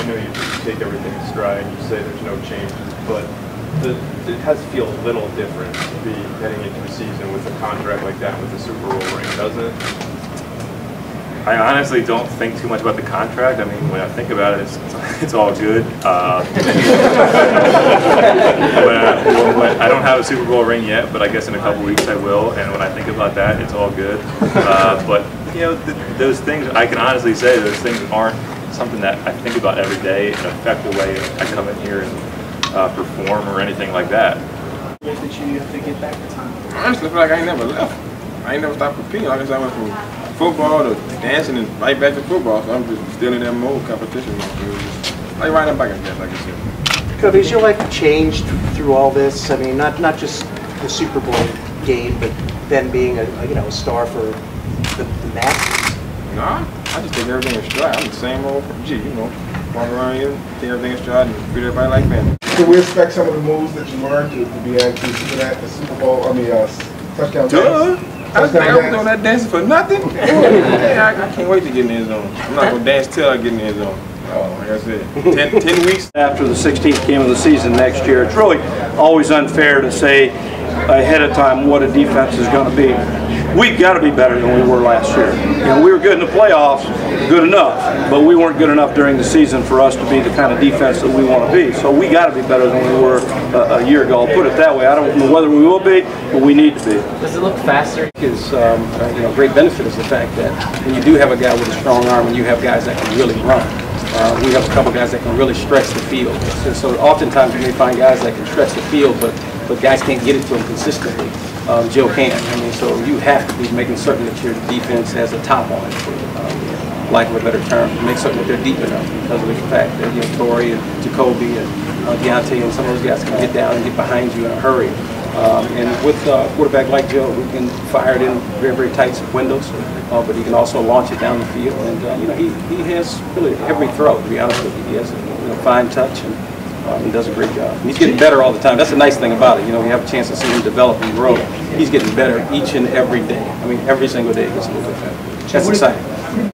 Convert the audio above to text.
I know you take everything in stride and you say there's no changes, but it has to feel a little different to be heading into a season with a contract like that with a Super Bowl ring, doesn't it? I honestly don't think too much about the contract. I mean, when I think about it, it's all good. I don't have a Super Bowl ring yet, but I guess in a couple weeks I will. And when I think about that, it's all good. But you know, those things, I can honestly say those things aren't something that I think about every day and affect the way I come in here and perform or anything like that. That you have to get back to time. Honestly, I feel like I ain't never left. I ain't never stopped competing. Like I said, I went from football to dancing and right back to football. So I'm just still in that mode, competition mode. So just like riding a bike again, like I said. Kobe, has your life changed through all this? I mean, not just the Super Bowl game, but then being a star for the Masters. Nah, I just take everything in stride. I'm the same old G, walk around here, take everything in stride, and treat everybody like family. Can we expect some of the moves that you learned to be able to do that at the Super Bowl? I mean, touchdown dance? I was doing that dancing for nothing. Yeah, I can't wait to get in the end zone. I'm not going to dance till I get in the end zone. Like I said, 10 weeks. After the 16th game of the season next year, it's really always unfair to say ahead of time what a defense is going to be. We've got to be better than we were last year. We were good in the playoffs, good enough, but we weren't good enough during the season for us to be the kind of defense that we want to be. So we got to be better than we were a year ago. I'll put it that way. I don't know whether we will be, but we need to be. Does it look faster? Is great benefit is the fact that when you do have a guy with a strong arm and you have guys that can really run. We have a couple guys that can really stretch the field. So oftentimes you may find guys that can stretch the field, but guys can't get it to them consistently. Joe can. I mean, so you have to be making certain that your defense has a top on it, for lack of a better term, to make certain that they're deep enough because of the fact that Torrey and Jacoby and Deontay and some of those guys can get down and get behind you in a hurry. And with a quarterback like Joe, we can fire it in very, very tight windows, but he can also launch it down the field. And he has really every throw. To be honest with you, he has a fine touch and he does a great job. And he's getting better all the time. That's the nice thing about it. We have a chance to see him develop and grow. He's getting better each and every day. I mean, every single day he gets a little bit better. That's exciting.